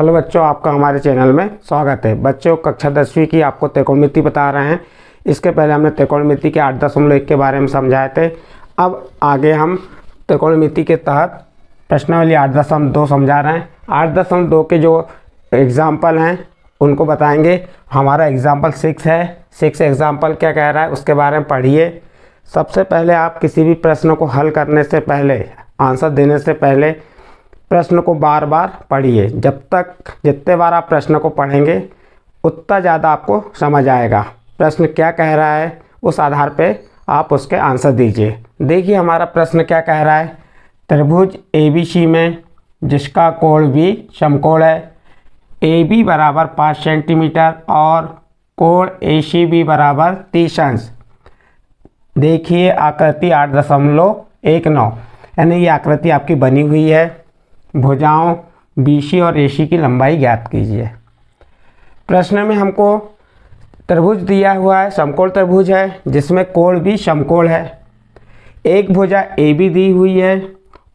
Hello बच्चों, आपका हमारे चैनल में स्वागत है। बच्चों, कक्षा 10वीं की आपको त्रिकोणमिति बता रहे हैं। इसके पहले हमने त्रिकोणमिति के 8.1 के बारे में समझाए थे। अब आगे हम त्रिकोणमिति के तहत प्रश्नावली 8.2 समझा रहे हैं। 8.2 के जो एग्जाम्पल हैं उनको बताएंगे। हमारा एग्जाम्पल 6 है। 6 एग्जाम्पल क्या कह रहा है उसके बारे में पढ़िए। सबसे पहले आप किसी भी प्रश्न को हल करने से पहले, आंसर देने से पहले प्रश्न को बार बार पढ़िए। जितने बार आप प्रश्न को पढ़ेंगे उतना ज़्यादा आपको समझ आएगा प्रश्न क्या कह रहा है। उस आधार पे आप उसके आंसर दीजिए। देखिए हमारा प्रश्न क्या कह रहा है। त्रिभुज ABC में जिसका कोण भी समकोण है, AB बराबर 5 सेंटीमीटर और कोण ACB बराबर 30 अंश। देखिए आकृति 8.19, यानी ये आकृति आपकी बनी हुई है। भुजाओं BC और AC की लंबाई ज्ञात कीजिए। प्रश्न में हमको त्रिभुज दिया हुआ है, समकोण त्रिभुज है जिसमें कोण भी समकोण है। एक भुजा AB दी हुई है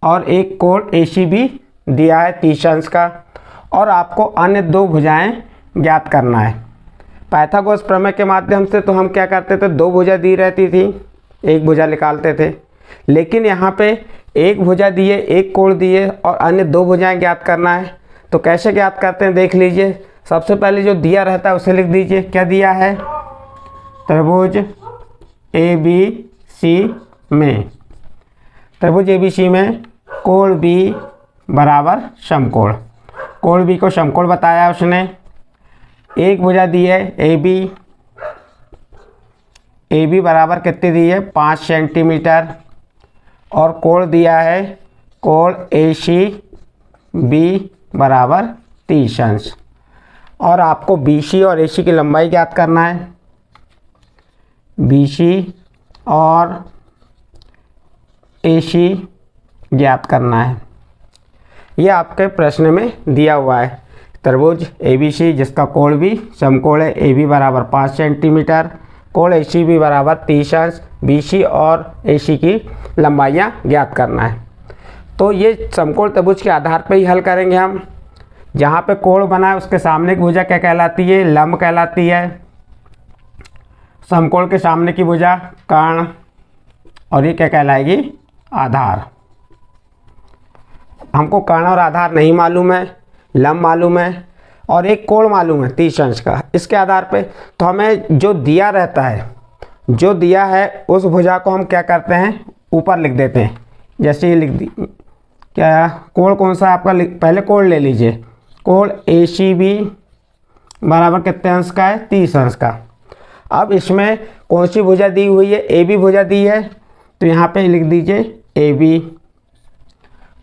और एक कोण AC भी दिया है 30 अंश का, और आपको अन्य दो भुजाएं ज्ञात करना है। पाइथागोरस प्रमेय के माध्यम से तो हम क्या करते थे, दो भुजा दी रहती थी, एक भुजा निकालते थे। लेकिन यहाँ पे एक भुजा दिए, एक कोण दिए और अन्य दो भुजाएं ज्ञात करना है। तो कैसे ज्ञात करते हैं देख लीजिए। सबसे पहले जो दिया रहता है उसे लिख दीजिए। क्या दिया है? त्रिभुज ABC में, त्रिभुज ABC में कोण B बराबर समकोण। कोण B को समकोण बताया उसने। एक भुजा दी है AB बराबर कितनी दी है? 5 सेंटीमीटर, और कोण दिया है कोण ACB बराबर 30 अंश। और आपको BC और AC की लंबाई ज्ञात करना है। BC और AC ज्ञात करना है। ये आपके प्रश्न में दिया हुआ है। त्रिभुज ABC जिसका कोण भी समकोण है, AB बराबर 5 सेंटीमीटर, कोण ACB बराबर 30 अंश, BC और AC की लंबाइयाँ ज्ञात करना है। तो ये समकोण त्रिभुज के आधार पर ही हल करेंगे हम। जहाँ पे कोण बना है उसके सामने की भुजा क्या कहलाती है? लंब कहलाती है। समकोण के सामने की भुजा कर्ण, और ये क्या कहलाएगी? आधार। हमको कर्ण और आधार नहीं मालूम है, लंब मालूम है और एक कोण मालूम है 30 अंश का। इसके आधार पे तो हमें जो दिया रहता है, जो दिया है उस भुजा को हम क्या करते हैं, ऊपर लिख देते हैं। जैसे ये लिख दी, क्या कोण कौन सा आपका? पहले कोण ले लीजिए। कोण ACB बराबर कितने अंश का है? 30 अंश का। अब इसमें कौन सी भुजा दी हुई है? AB भुजा दी है, तो यहाँ पे लिख दीजिए AB।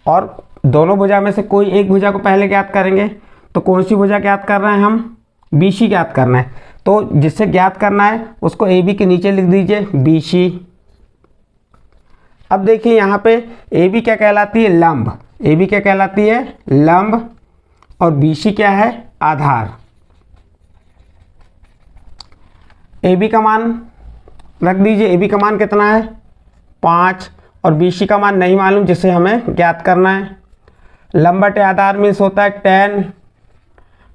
और दोनों भुजा में से कोई एक भुजा को पहले ज्ञात करेंगे। तो कौन सी भुजा ज्ञात कर रहे हैं हम? BC ज्ञात करना है। तो जिससे ज्ञात करना है उसको AB के नीचे लिख दीजिए BC। अब देखिए यहाँ पे AB क्या कहलाती है? लंब। AB क्या कहलाती है? लंब। और BC क्या है? आधार। AB का मान रख दीजिए। AB का मान कितना है? 5। और BC का मान नहीं मालूम, जिसे हमें ज्ञात करना है। लंब बटे आधार में होता है tan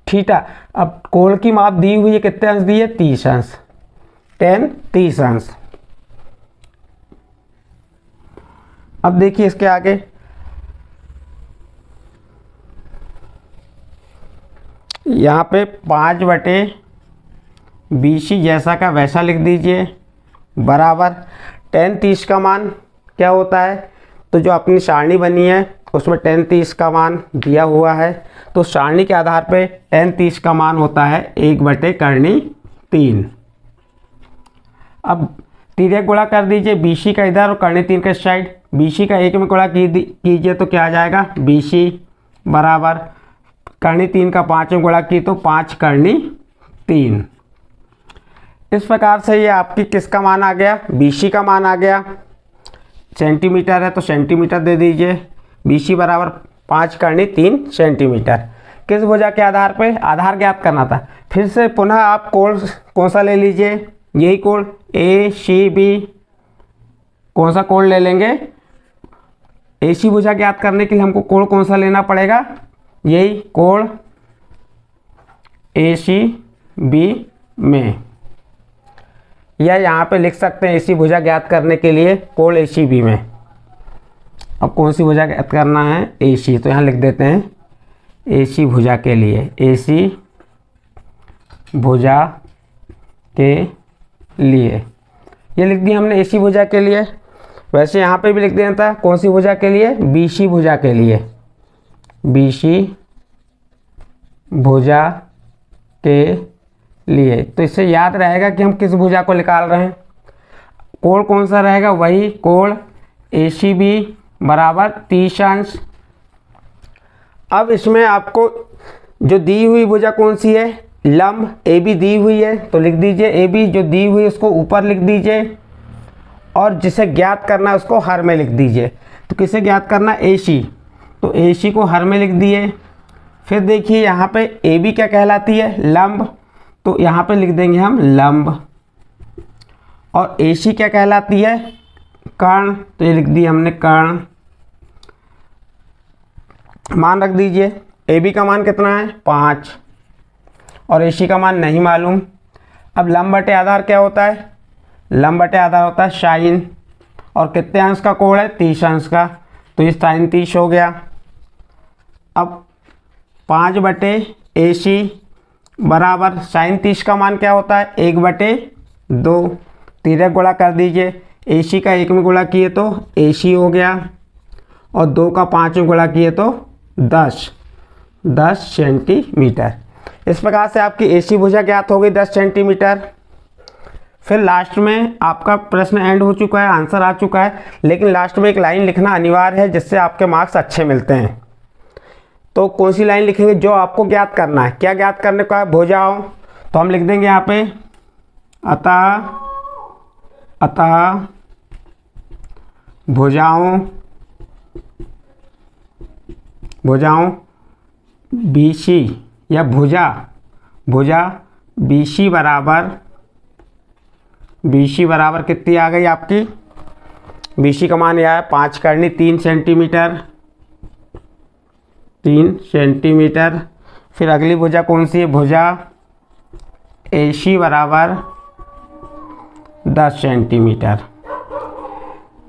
थीटा। अब कोण की माप दी हुई है, कितने अंश दी है? 30 अंश। tan 30 अंश। अब देखिए इसके आगे, यहाँ पे 5 बटे BC जैसा का वैसा लिख दीजिए, बराबर tan 30 का मान क्या होता है? तो जो अपनी सारणी बनी है उसमें tan 30 का मान दिया हुआ है। तो सारणी के आधार पे tan 30 का मान होता है 1 बटे कर्णी 3। अब तिर्यक गुणा कर दीजिए BC का इधर और कर्णी 3 का साइड। BC का 1 में गुणा कीजिए तो क्या आ जाएगा? BC बराबर कर्णी 3 का 5 में गुणा की तो 5 कर्णी 3। इस प्रकार से ये आपकी किसका मान आ गया? BC का मान आ गया। सेंटीमीटर है तो सेंटीमीटर दे दीजिए। BC बराबर 5 कर्णी 3 सेंटीमीटर। किस भुजा के आधार पे? आधार ज्ञात करना था। फिर से पुनः आप कोण कौन सा ले लीजिए? यही कोण ACB। कौन सा कोण ले लेंगे? AC भुजा ज्ञात करने के लिए हमको कोण कौन सा लेना पड़ेगा? यही कोण ए सी बी में, या यहाँ पे लिख सकते हैं ए सी भुजा ज्ञात करने के लिए कोण ए सी बी में। अब कौन सी भुजा ज्ञात करना है? ए सी, तो यहाँ लिख देते हैं ए सी भुजा के लिए, ए सी भुजा के लिए, ये लिख दिया हमने ए सी भुजा के लिए। वैसे यहाँ पे भी लिख देना था कौन सी भुजा के लिए? बी सी भुजा के लिए, बी सी भुजा के लिए। तो इससे याद रहेगा कि हम किस भुजा को निकाल रहे हैं। कोण कौन सा रहेगा? वही कोण ए सी बी बराबर 30 अंश। अब इसमें आपको जो दी हुई भुजा कौन सी है? लंब ए बी दी हुई है, तो लिख दीजिए ए बी, जो दी हुई है उसको ऊपर लिख दीजिए, और जिसे ज्ञात करना है उसको हर में लिख दीजिए। तो किसे ज्ञात करना? ए सी, तो ए सी को हर में लिख दिए। फिर देखिए यहाँ पे ए बी क्या कहलाती है? लंब, तो यहाँ पे लिख देंगे हम लंब। और ए सी क्या कहलाती है? कर्ण, तो ये लिख दिया हमने कर्ण। मान रख दीजिए, ए बी का मान कितना है? 5, और ए सी का मान नहीं मालूम। अब लंब बटे आधार क्या होता है? लंब बटे आधार होता है साइन, और कितने अंश का कोण है? 30 अंश का, तो ये साइन 30 हो गया। अब 5 बटे ए सी बराबर साइन 30 का मान क्या होता है? 1/2, तिरक गुणा कर दीजिए। ए सी का 1 में गुणा किए तो ए सी हो गया, और 2 का 5 में गुणा किए तो 10 सेंटीमीटर। इस प्रकार से आपकी ए सी भुजा ज्ञात हो गई 10 सेंटीमीटर। फिर लास्ट में आपका प्रश्न एंड हो चुका है, आंसर आ चुका है, लेकिन लास्ट में एक लाइन लिखना अनिवार्य है जिससे आपके मार्क्स अच्छे मिलते हैं। तो कौन सी लाइन लिखेंगे? जो आपको ज्ञात करना है। क्या ज्ञात करने का है? भुजाओं। तो हम लिख देंगे यहाँ पे अतः भुजाओं बी सी, या भुजा बी सी बराबर कितनी आ गई आपकी? बी सी का मान यह है 5 करनी 3 सेंटीमीटर। फिर अगली भुजा कौन सी है? भुजा ए सी बराबर 10 सेंटीमीटर।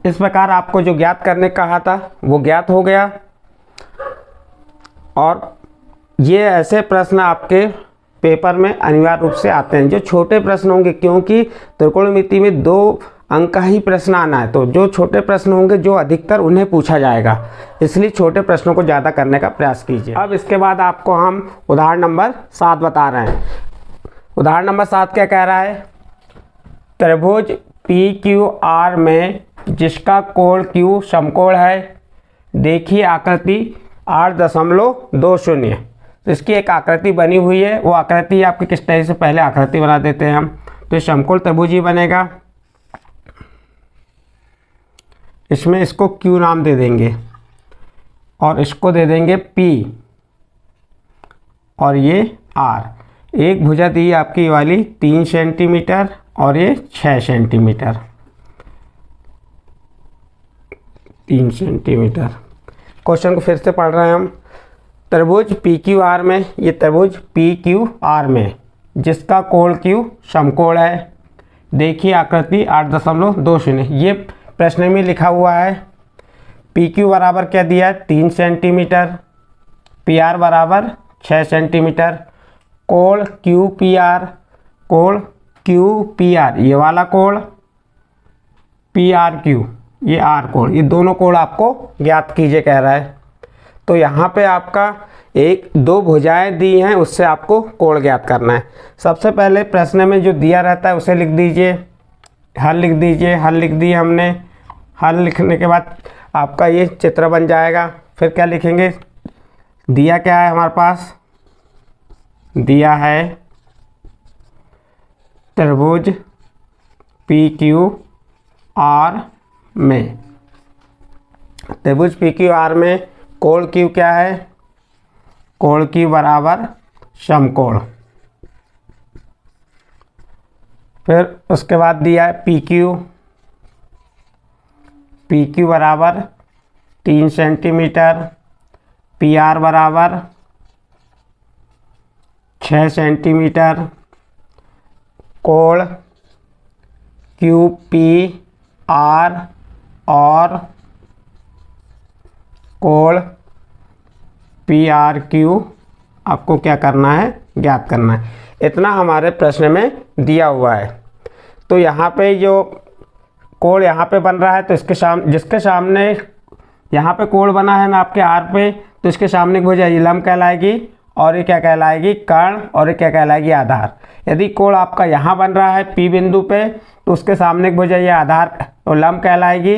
इस प्रकार आपको जो ज्ञात करने का कहा था वो ज्ञात हो गया। और ये ऐसे प्रश्न आपके पेपर में अनिवार्य रूप से आते हैं जो छोटे प्रश्न होंगे, क्योंकि त्रिकोणमिति में 2 अंक का ही प्रश्न आना है। तो जो छोटे प्रश्न होंगे जो अधिकतर उन्हें पूछा जाएगा, इसलिए छोटे प्रश्नों को ज़्यादा करने का प्रयास कीजिए। अब इसके बाद आपको हम उदाहरण नंबर 7 बता रहे हैं। उदाहरण नंबर 7 क्या कह रहा है? त्रिभुज पी क्यू आर में जिसका कोण Q समकोण है, देखिए आकृति 8.20। तो इसकी एक आकृति बनी हुई है। वो आकृति आपकी किस तरह से? पहले आकृति बना देते हैं हम। तो ये समकोण त्रिभुज ही बनेगा। इसमें इसको Q नाम दे देंगे, और इसको दे देंगे P, और ये R। एक भुजा दी आपकी वाली 3 सेंटीमीटर, और ये 6 सेंटीमीटर। 3 सेंटीमीटर। क्वेश्चन को फिर से पढ़ रहे हैं हम। त्रिभुज पी क्यू आर में, ये त्रिभुज पी क्यू आर में जिसका कोण Q समकोण है, देखिए आकृति 8.20। ये प्रश्न में लिखा हुआ है। पी क्यू बराबर क्या दिया है? 3 सेंटीमीटर। पी आर बराबर 6 सेंटीमीटर। कोण Q P R, कोण Q P R, ये वाला कोण P R Q, ये R कोण, ये दोनों कोण आपको ज्ञात कीजिए कह रहा है। तो यहाँ पे आपका 1-2 भुजाएं दी हैं, उससे आपको कोण ज्ञात करना है। सबसे पहले प्रश्न में जो दिया रहता है उसे लिख दीजिए, हल लिख दीजिए। हल लिख दिए हमने। हल लिखने के बाद आपका ये चित्र बन जाएगा। फिर क्या लिखेंगे? दिया क्या है हमारे पास? दिया है त्रिभुज पी क्यू आर में, त्रिभुज पी क्यू आर में कोण Q क्या है? कोण Q बराबर समकोण। फिर उसके बाद दिया है पी क्यू बराबर 3 सेंटीमीटर। पी आर बराबर 6 सेंटीमीटर, कोण QPR और कोण PRQ आपको क्या करना है, ज्ञात करना है। इतना हमारे प्रश्न में दिया हुआ है। तो यहाँ पे जो कोण यहाँ पे बन रहा है, तो जिसके सामने यहाँ पे कोण बना है ना आपके R पे, तो इसके सामने की भुजा ये लंब कहलाएगी, और ये क्या कहलाएगी, कर्ण, और ये क्या कहलाएगी, आधार। यदि कोण आपका यहाँ बन रहा है P बिंदु पे, तो उसके सामने की भुजा ये आधार और लंब कहलाएगी,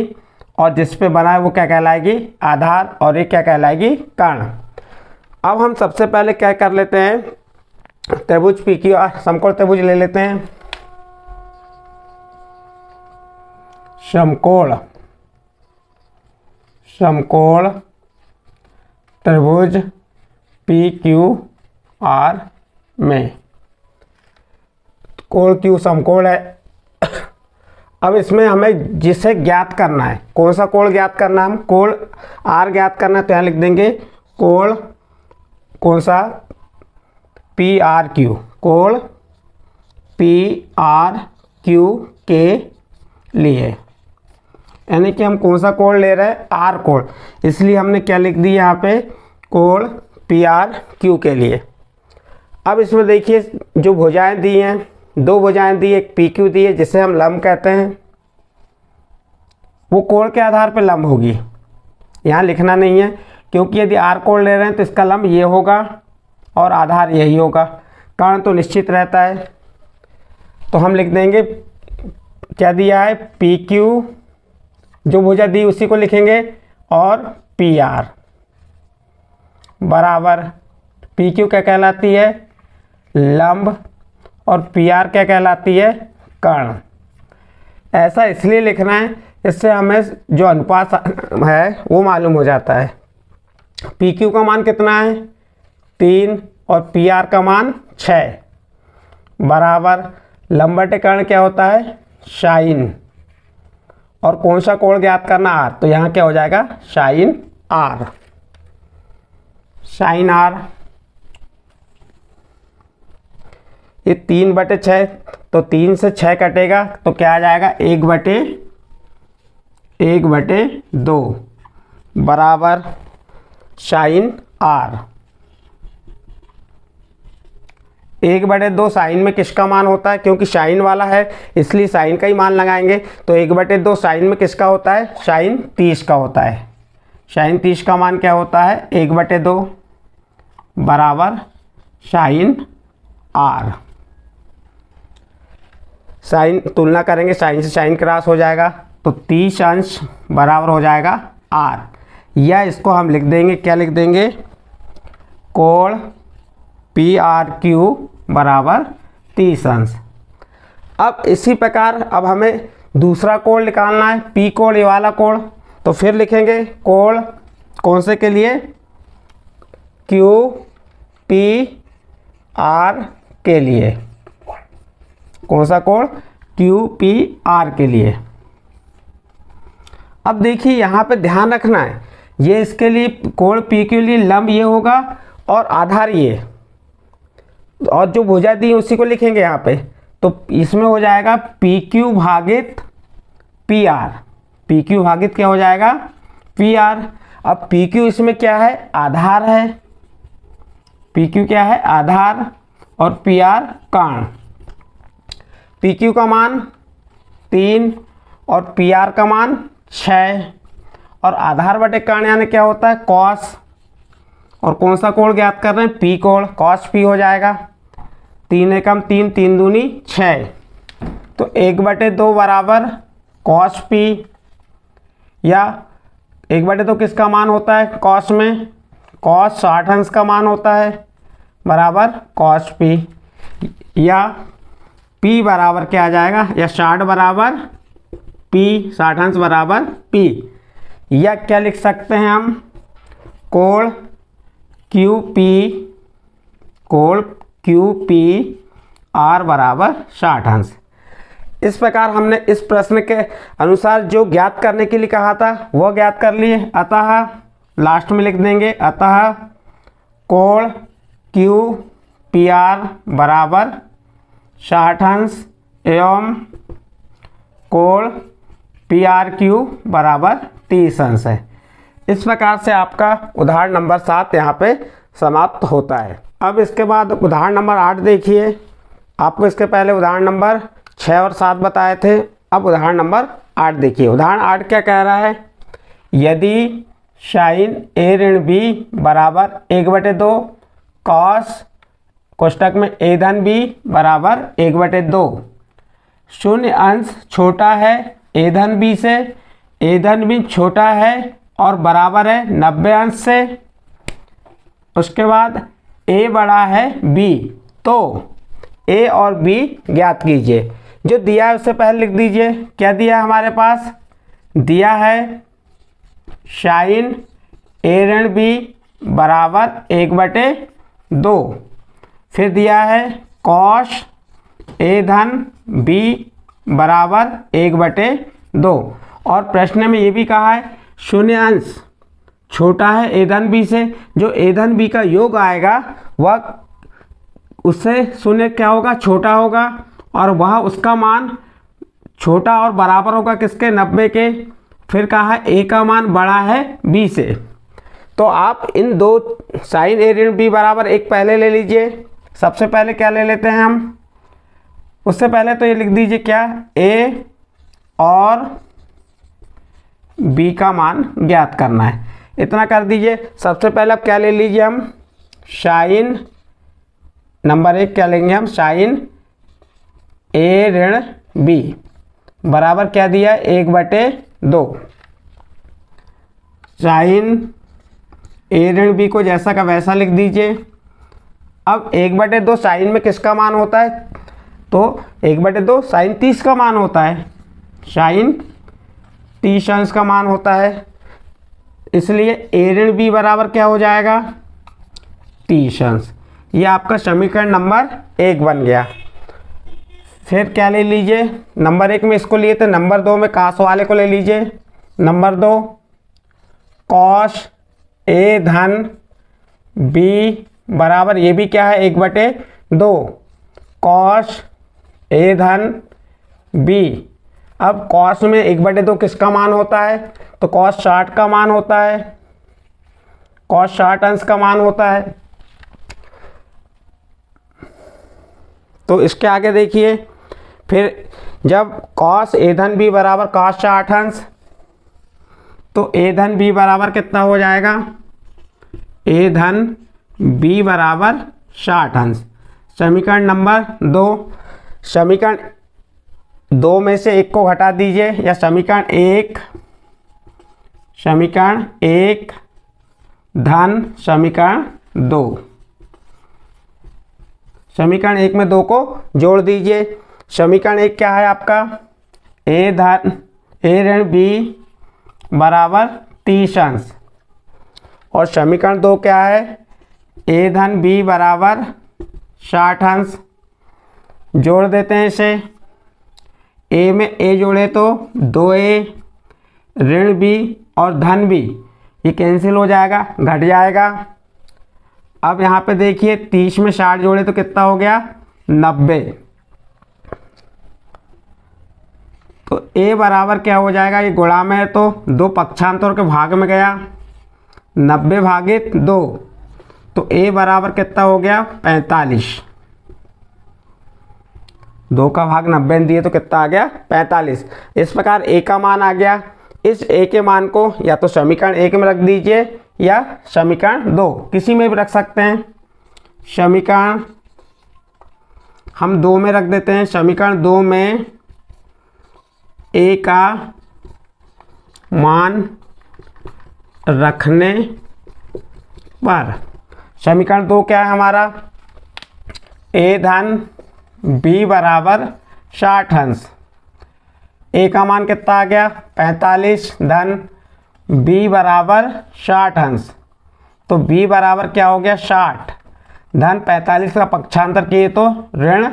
और जिस पे बना है वो क्या कहलाएगी, आधार, और ये क्या कहलाएगी, कर्ण। अब हम सबसे पहले क्या कर लेते हैं, त्रिभुज PQR समकोण त्रिभुज ले लेते हैं। समकोण त्रिभुज PQR में कोण Q समकोण है। अब इसमें हमें जिसे ज्ञात करना है, कौन सा कोण ज्ञात करना है, हम कोण R ज्ञात करना है, तो यहाँ लिख देंगे कोण कौन सा, PRQ, कोण PRQ के लिए, यानी कि हम कौन सा कोण ले रहे हैं, R कोण, इसलिए हमने क्या लिख दी यहाँ पे, कोण PRQ के लिए। अब इसमें देखिए जो भुजाएं दी हैं, 2 भुजाएं दी, एक PQ दी है जिसे हम लंब कहते हैं, वो कोण के आधार पर लंब होगी, यहाँ लिखना नहीं है, क्योंकि यदि R कोण ले रहे हैं तो इसका लंब ये होगा और आधार यही होगा। कर्ण तो निश्चित रहता है, तो हम लिख देंगे क्या दिया है, PQ, जो भुजा दी उसी को लिखेंगे, और PR बराबर, PQ क्या कहलाती है, लंब, और PR क्या कहलाती है, कर्ण। ऐसा इसलिए लिखना है, इससे हमें जो अनुपात है वो मालूम हो जाता है। PQ का मान कितना है, 3, और PR का मान 6 बराबर, लंब बटे कर्ण क्या होता है, साइन, और कौन सा कोण ज्ञात करना, R, तो यहाँ क्या हो जाएगा, साइन R। ये 3/6, तो 3 से 6 कटेगा, तो क्या आ जाएगा, 1/2 बराबर साइन R। 1/2 साइन में किसका मान होता है, क्योंकि साइन वाला है इसलिए साइन का ही मान लगाएंगे, तो 1/2 साइन में किसका होता है, साइन 30 का होता है। साइन 30 का मान क्या होता है, 1/2 बराबर साइन R। साइन तुलना करेंगे, साइन से साइन क्रॉस हो जाएगा, तो 30 अंश बराबर हो जाएगा R, या इसको हम लिख देंगे, क्या लिख देंगे, कोण PRQ बराबर 30 अंश। अब इसी प्रकार अब हमें दूसरा कोण निकालना है, P कोण, ये वाला कोण, तो फिर लिखेंगे कोण कौन से के लिए, QPR के लिए, कौन सा कोण, QPR के लिए। अब देखिए यहाँ पे ध्यान रखना है, ये इसके लिए कोण P के लिए लंब ये होगा और आधार ये, और जो भुजा दी उसी को लिखेंगे यहाँ पे, तो इसमें हो जाएगा PQ भागित PR, PQ भागित क्या हो जाएगा, PR। अब PQ इसमें क्या है, आधार है, PQ क्या है, आधार, और PR कर्ण। PQ का मान 3 और PR का मान 6, और आधार बटे कर्ण यानी क्या होता है, कॉस, और कौन सा कोण ज्ञात कर रहे हैं, P कोण, कॉस P हो जाएगा, 3 एकम 3, 3 दूनी 6, तो 1/2 बराबर कॉस P, या 1/2 किसका मान होता है, कॉस में, कॉस 60 अंश का मान होता है, बराबर कॉस P, या P बराबर क्या आ जाएगा, या 60 बराबर P, 60 अंश बराबर P, या क्या लिख सकते हैं हम, कोण QPR बराबर 60 अंश। इस प्रकार हमने इस प्रश्न के अनुसार जो ज्ञात करने के लिए कहा था वह ज्ञात कर लिए। अतः लास्ट में लिख देंगे, अतः कोण पी आर बराबर 60 अंश एवं कोण पी आर क्यू बराबर 30 अंश है। इस प्रकार से आपका उदाहरण नंबर 7 यहाँ पे समाप्त होता है। अब इसके बाद उदाहरण नंबर 8 देखिए। आपको इसके पहले उदाहरण नंबर 6 और 7 बताए थे। अब उदाहरण नंबर 8 देखिए। उदाहरण 8 क्या कह रहा है, यदि साइन ए ऋण बी बराबर 1/2 कॉस कोष्टक में ए धन बी बराबर 1/2 शून्य अंश छोटा है ए धन बी से, ए धन बी छोटा है और बराबर है 90 अंश से। उसके बाद ए बड़ा है बी, तो ए और बी ज्ञात कीजिए। जो दिया है उससे पहले लिख दीजिए। क्या दिया है हमारे पास, दिया है साइन ए ऋण बी बराबर 1/2, फिर दिया है कॉस ए धन बी बराबर 1/2 और प्रश्न में ये भी कहा है शून्य अंश छोटा है ए धन बी से। जो ए धन बी का योग आएगा वह उससे शून्य क्या होगा, छोटा होगा, और वह उसका मान छोटा और बराबर होगा किसके, 90 के। फिर कहा है ए का मान बड़ा है बी से। तो आप इन दो साइन ए ऋण बी बराबर 1 पहले ले लीजिए। सबसे पहले क्या ले लेते हैं हम, उससे पहले तो ये लिख दीजिए क्या, ए और बी का मान ज्ञात करना है, इतना कर दीजिए। सबसे पहले अब क्या ले लीजिए हम, साइन नंबर 1 क्या लेंगे हम, साइन ए ऋण बी बराबर क्या दिया है 1/2। साइन ए ऋण बी को जैसा का वैसा लिख दीजिए। अब 1/2 साइन में किसका मान होता है, तो 1/2 साइन 30 का मान होता है, साइन 30 अंश का मान होता है। इसलिए ए ऋण बी बराबर क्या हो जाएगा, 30 अंश। ये आपका समीकरण नंबर 1 बन गया। फिर क्या ले लीजिए, नंबर 1 में इसको लिए थे, नंबर 2 में कास वाले को ले लीजिए। नंबर 2 कॉस ए धन बी बराबर, ये भी क्या है 1/2 कॉस ए धन बी। अब कॉस में 1/2 किसका मान होता है, तो कॉस 60 का मान होता है, कॉस 60 अंश का मान होता है। तो इसके आगे देखिए, फिर जब कॉस ए धन बी बराबर कॉस 60 अंश, तो ए धन बी बराबर कितना हो जाएगा, ए धन बी बराबर 60 अंश। समीकरण नंबर 2, समीकरण 2 में से 1 को घटा दीजिए, या समीकरण 1 धन समीकरण 2, समीकरण 1 में 2 को जोड़ दीजिए। समीकरण 1 क्या है आपका, ए ऋण बी बराबर 30 अंश, और समीकरण 2 क्या है, ए धन बी बराबर 60 अंश। जोड़ देते हैं इसे, ए में ए जोड़े तो 2a ऋण बी और धन बी, ये कैंसिल हो जाएगा, घट जाएगा। अब यहाँ पे देखिए 30 में 60 जोड़े तो कितना हो गया, 90। तो a बराबर क्या हो जाएगा, ये गुणा में है तो 2 पक्षांतर के भाग में गया, 90 भागित 2, तो a बराबर कितना हो गया 45। 2 का भाग 90 में दिए तो कितना आ गया 45। इस प्रकार a का मान आ गया। इस a के मान को या तो समीकरण 1 में रख दीजिए या समीकरण 2, किसी में भी रख सकते हैं। समीकरण हम 2 में रख देते हैं। समीकरण 2 में a का मान रखने पर, समीकरण 2 क्या है हमारा, a धन b बराबर 60 अंश। a का मान कितना आ गया 45 धन b बराबर 60 अंश, तो b बराबर क्या हो गया 60 धन 45 का पक्षांतर किए तो ऋण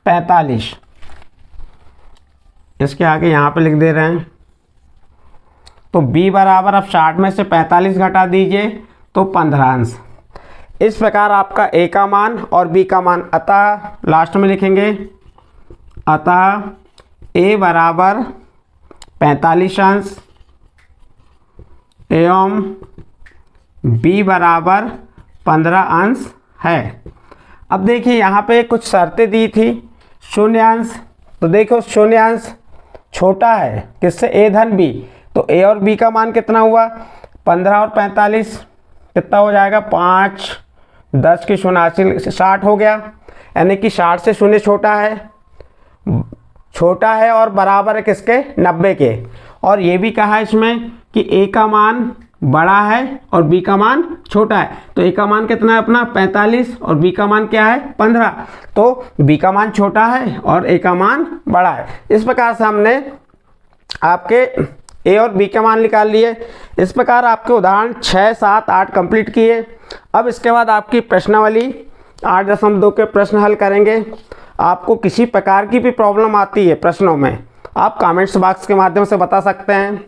45। इसके आगे यहाँ पे लिख दे रहे हैं। तो b बराबर अब 60 में से 45 घटा दीजिए तो 15 अंश। इस प्रकार आपका ए का मान और बी का मान, अतः लास्ट में लिखेंगे अतः ए बराबर 45 अंश एवं बी बराबर 15 अंश है। अब देखिए यहाँ पे कुछ शर्तें दी थी। शून्यांश, तो देखो शून्यांश छोटा है किससे, ए धन बी, तो ए और बी का मान कितना हुआ 15 और 45 कितना हो जाएगा 5 10 की 89 60 हो गया, यानी कि 60 से शून्य छोटा है और बराबर है किसके 90 के। और ये भी कहा है इसमें कि ए का मान बड़ा है और बी का मान छोटा है, तो ए का मान कितना है अपना 45 और बी का मान क्या है 15, तो बी का मान छोटा है और ए का मान बड़ा है। इस प्रकार से हमने आपके ए और बी का मान निकाल लिए। इस प्रकार आपके उदाहरण 6, 7, 8 कंप्लीट किए। अब इसके बाद आपकी प्रश्नावली 8.2 के प्रश्न हल करेंगे। आपको किसी प्रकार की भी प्रॉब्लम आती है प्रश्नों में, आप कमेंट्स बॉक्स के माध्यम से बता सकते हैं।